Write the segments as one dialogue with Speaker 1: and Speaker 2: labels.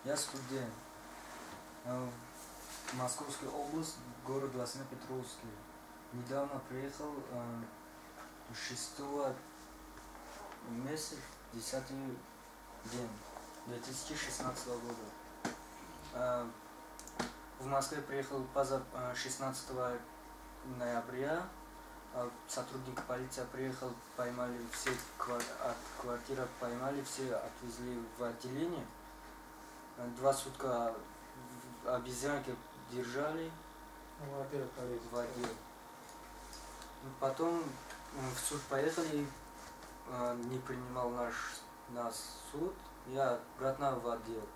Speaker 1: Я студент. В Московскую область, город Лосино-Петровский. Недавно приехал 6 месяца, 10 день 2016 года. В Москве приехал 16 ноября. Сотрудник полиции приехал, поймали все от квартиры, поймали, все отвезли в отделение. 2 сутка обезьянки держали в отдел. Потом в суд поехали, не принимал нас суд, я обратно в отдел.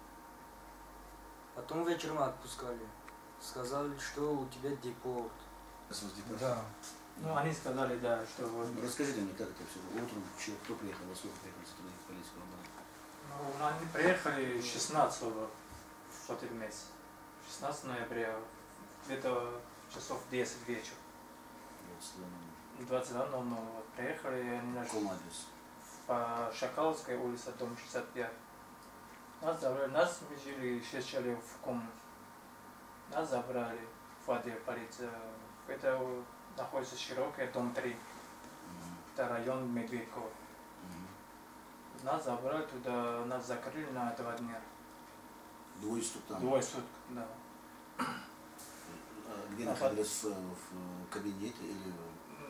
Speaker 1: Потом вечером отпускали. Сказали, что у тебя депорт.
Speaker 2: Да.
Speaker 3: Ну, они сказали, да, что вот...
Speaker 2: Расскажите мне, как это все было? Утром кто приехал, во сколько приехали сотрудники полиции?
Speaker 3: Ну, они приехали 16-го в этот месяц. 16 ноября, где-то часов 10 вечера. 22:00 вот, приехали, они
Speaker 2: Каком адресе?
Speaker 3: по Шакаловской улице, дом 65. Нас забрали, мы жили 6 человек в комнате. Нас забрали в отдел полиции. Это находится широкий, дом 3. Это район Медведкова. Нас забрали туда, нас закрыли на 2 дня.
Speaker 2: 2 суток там?
Speaker 3: 2 суток, да.
Speaker 2: Где находились в кабинете или?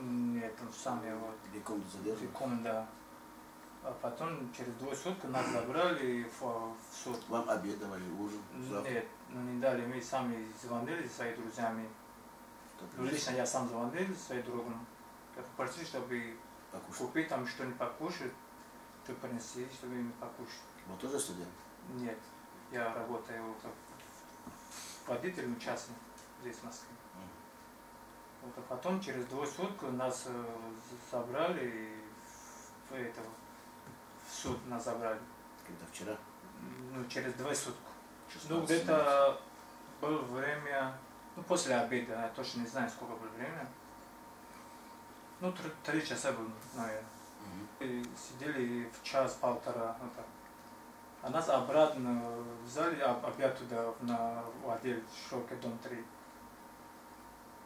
Speaker 3: Нет, там сами вот.
Speaker 2: Где комната задержана?
Speaker 3: Комната, да. А потом через 2 суток нас забрали в суд.
Speaker 2: Вам обед давали, ужин?
Speaker 3: Нет, ну не дали, мы сами звонили своими друзьями. Лично я сам звонил своим другом. Попросили, чтобы купить там что-нибудь покушать, что принесли, чтобы им покушать.
Speaker 2: Вы тоже студент?
Speaker 3: Нет, я работаю как водителем частным здесь в Москве. Вот, а потом через 2 суток нас забрали в суд нас забрали.
Speaker 2: Когда вчера?
Speaker 3: Ну, через 2 суток. Ну, где-то было время, ну, после обеда, я точно не знаю, сколько было время. Ну, 3 часа было, наверное. И сидели в час-полтора, вот так. А нас обратно взяли, опять туда, в отдел широкий, дом 3.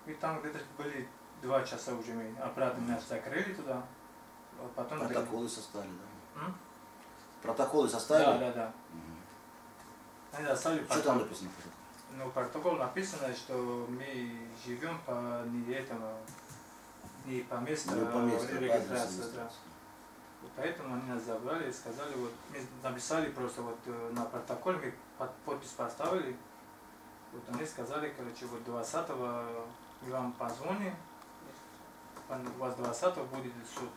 Speaker 3: И там где-то были 2 часа уже мы обратно нас закрыли туда. Потом
Speaker 2: протоколы составили, да? Протоколы составили?
Speaker 3: Да. Они оставили.
Speaker 2: Что там написано?
Speaker 3: Ну, протокол написано, что мы живем по не по месту регистрации. Да. Поэтому они нас забрали и сказали, вот мы написали просто вот на протоколе, мы подпись поставили. Вот они сказали, короче, вот 20-го мы вам позвоним, у вас 20-го будет суд.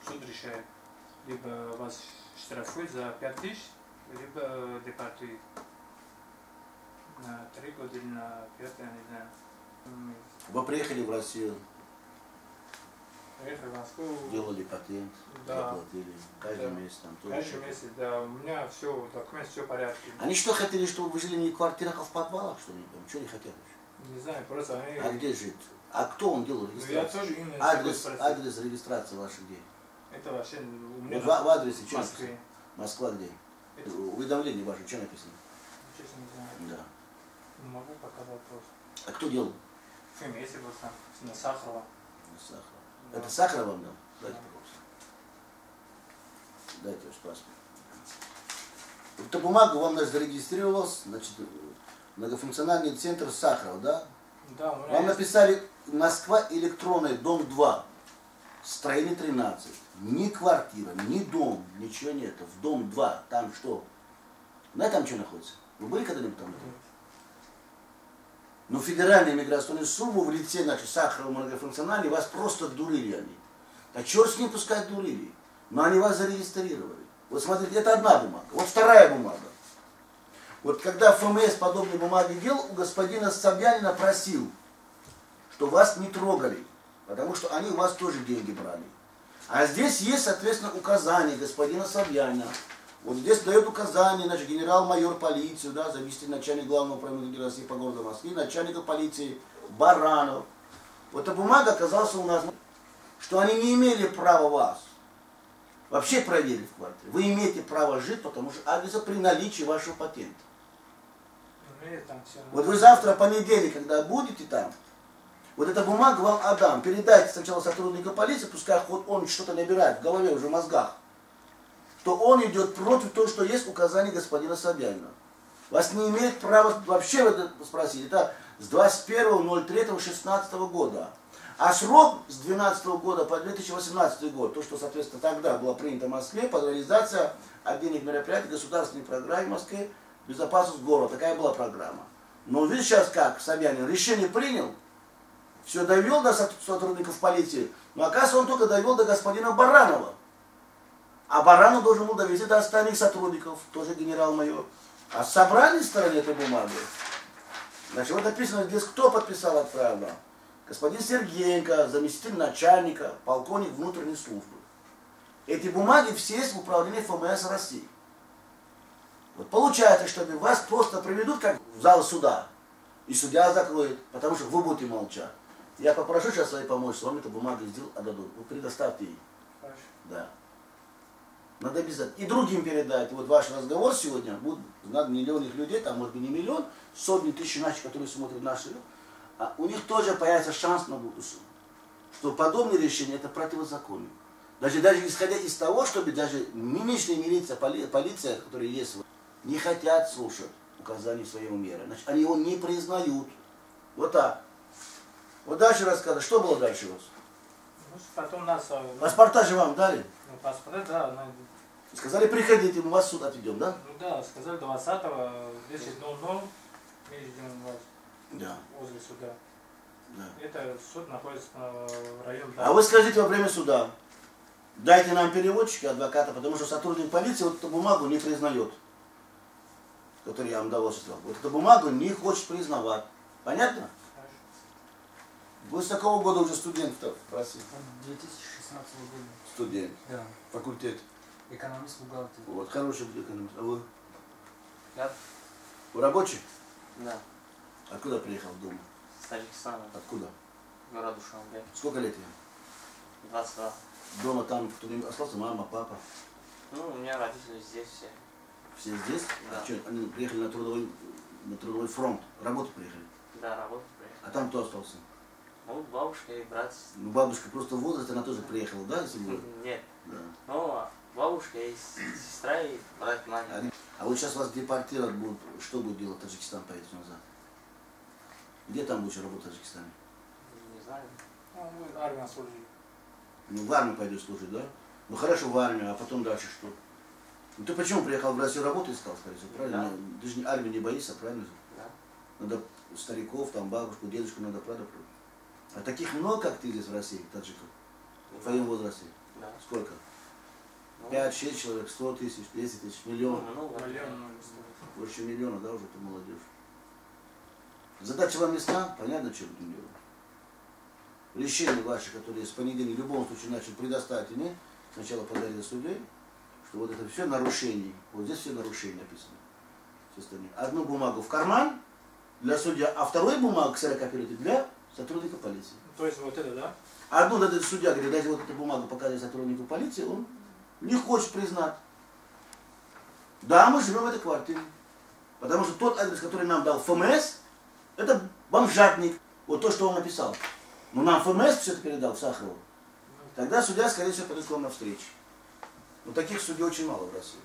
Speaker 3: Суд решает. Либо вас штрафуют за 5000, либо депортуют на 3 года или на 5, я не знаю.
Speaker 2: Вы приехали в Россию?
Speaker 3: Приехали в Москву.
Speaker 2: Делали патент,
Speaker 3: да.
Speaker 2: Заплатили каждый месяц там тоже.
Speaker 3: Каждый месяц, да. У меня все, документы, все в порядке.
Speaker 2: Они что хотели, чтобы вы жили не в квартирах, а в подвалах, что ли? Что они хотели?
Speaker 3: Не знаю, просто они...
Speaker 2: А где жить? А кто он делал регистрацию?
Speaker 3: Я тоже именно
Speaker 2: адрес регистрации вашей где?
Speaker 3: Это вообще у меня
Speaker 2: в адресе что
Speaker 3: написано?
Speaker 2: Москва где? Уведомление ваше, что написано?
Speaker 3: Честно не знаю.
Speaker 2: Да.
Speaker 3: Не могу показать просто.
Speaker 2: А кто делал?
Speaker 3: В Фемесе был сам, на Сахарова.
Speaker 2: На Сахарова.
Speaker 3: Да.
Speaker 2: Это Сахаров вам дал?
Speaker 3: Да.
Speaker 2: Дайте, пожалуйста. Дайте ваш паспорт. Эта бумага вам зарегистрировалась, значит, многофункциональный центр Сахарова, да?
Speaker 3: Да, у меня
Speaker 2: вам
Speaker 3: есть...
Speaker 2: написали Москва электронный, дом 2, строение 13. Ни квартира, ни дом, ничего нет. В дом 2, там что? Знаете, там что находится? Вы были когда-нибудь там? Но федеральный миграционный служба в лице, значит, Сахарова многофункциональный, вас просто дурили они. А черт с ним, пускай дурили. Но они вас зарегистрировали. Вот смотрите, это одна бумага. Вот вторая бумага. Вот когда ФМС подобные бумаги делал, у господина Собянина просил, что вас не трогали, потому что они у вас тоже деньги брали. А здесь есть, соответственно, указание господина Собянина. Вот здесь дает указание, значит, генерал-майор полиции, да, заместитель начальника главного управления России по городу Москве, начальника полиции Баранов. Вот эта бумага оказалась у нас, что они не имели права вас вообще проверить в квартире. Вы имеете право жить, потому что адреса при наличии вашего патента.
Speaker 3: там все.
Speaker 2: Вот вы завтра, понедельник, когда будете там, вот эта бумага вам отдам. Передайте сначала сотрудника полиции, пускай хоть он что-то набирает в голове, уже в мозгах, что он идет против того, что есть указание господина Собянина. Вас не имеет права вообще это спросить. Это с 21.03.16 года. А срок с 2012 года по 2018 год, то, что, соответственно, тогда было принято в Москве, под реализация отдельных мероприятий государственной программы в Москве «Безопасность города». Такая была программа. Но видите сейчас как Собянин решение принял, все довел до сотрудников полиции, но оказывается он только довел до господина Баранова. А Баранов должен был довести до остальных сотрудников, тоже генерал-майор. А с собрали стороны этой бумаги. Значит, вот написано здесь, кто подписал, отправил. Господин Сергеенко, заместитель начальника, полковник внутренней службы. Эти бумаги все есть в управлении ФМС России. Вот получается, что вас просто приведут как в зал суда, и судья закроет, потому что вы будете молчать. Я попрошу сейчас своей помощницы, вам эту бумагу сделать, отдадут. Вы предоставьте ей.
Speaker 3: Хорошо.
Speaker 2: Да. Надо обязательно. И другим передать. Вот ваш разговор сегодня, будет знать миллионных людей, там может быть не миллион, сотни тысяч наших, которые смотрят наши. А у них тоже появится шанс на будущее. Что подобные решения это противозаконно. Даже исходя из того, чтобы даже нынешняя милиция, полиция, которые есть, не хотят слушать указания своего мэра. Значит, они его не признают. Вот так. Вот дальше рассказывай. Что было дальше у вас?
Speaker 3: Ну, потом нас...
Speaker 2: Паспорта же вам дали?
Speaker 3: Ну, паспорта, да.
Speaker 2: Сказали, приходите, мы вас в суд отведем, да?
Speaker 3: Ну да, сказали 20-го, 10:00 мы ждем вас.
Speaker 2: Да.
Speaker 3: Возле суда.
Speaker 2: Да.
Speaker 3: Это суд находится в районе...
Speaker 2: А вы скажите во время суда, дайте нам переводчика, адвоката, потому что сотрудник полиции вот эту бумагу не признает, которую я вам давал сейчас. Вот эту бумагу не хочет признавать. Понятно?
Speaker 3: Хорошо.
Speaker 2: Вы с какого года уже студент-то в России?
Speaker 1: 2016 года.
Speaker 2: Студент.
Speaker 1: Да.
Speaker 2: Факультет.
Speaker 1: Экономист, бухгалтер.
Speaker 2: Вот, хороший экономист. А вы?
Speaker 4: Я?
Speaker 2: Вы рабочий?
Speaker 4: Да.
Speaker 2: Откуда приехал в Думу?
Speaker 4: С Таджикистана.
Speaker 2: Откуда?
Speaker 4: Город Душанбе.
Speaker 2: Сколько лет ему?
Speaker 4: 22.
Speaker 2: Дома там кто-нибудь остался? Мама, папа?
Speaker 4: Ну, у меня родители здесь все.
Speaker 2: Все здесь?
Speaker 4: Да.
Speaker 2: А что, они приехали на трудовой фронт? Работать приехали?
Speaker 4: Да, работать приехали.
Speaker 2: А там кто остался?
Speaker 4: Ну, бабушка и брат.
Speaker 2: Ну, бабушка просто в возрасте, она тоже приехала, да, если вы?
Speaker 4: Нет.
Speaker 2: Да.
Speaker 4: Ну, бабушка и сестра и брат маме.
Speaker 2: А вот сейчас вас депортировать будут, что будет делать Таджикистан, поедете назад? Где там будешь работать в Таджикистане?
Speaker 4: Не знаю.
Speaker 3: Ну, армия служит.
Speaker 2: Ну, в армию пойдешь служить, да? Ну, хорошо, в армию, а потом дальше что? Ну, ты почему приехал в Россию, работу искал, скорее всего, правильно?
Speaker 4: Да.
Speaker 2: Ты же армию не боишься, правильно?
Speaker 4: Да.
Speaker 2: Надо стариков, там, бабушку, дедушку надо, правда? А таких много, как ты здесь в России, таджиков? В твоем возрасте?
Speaker 4: Да.
Speaker 2: Сколько?
Speaker 4: Ну,
Speaker 2: 5-6 человек, 100 тысяч, 10 тысяч, миллион.
Speaker 4: много.
Speaker 3: Миллион.
Speaker 2: Больше миллиона, да, уже ты молодежь. Задача вам ясна? Понятно, что будем делать? Решения ваши, которые с понедельника в любом случае начали предоставить мне, сначала подарили судей, что вот это все нарушения, вот здесь все нарушения написаны. Все остальные. Одну бумагу в карман для судья, а вторую бумагу ксерокопируйте для сотрудника полиции.
Speaker 3: То есть вот это, да?
Speaker 2: Одну этот судья говорит, дайте вот эту бумагу показать сотруднику полиции, он не хочет признать. Да, мы живем в этой квартире. Потому что тот адрес, который нам дал ФМС, это бомжатник. Вот то, что он написал. Но нам ФМС все это передал в Сахарову. Тогда судья, скорее всего, пойдет к вам навстречу. Но таких судей очень мало в России.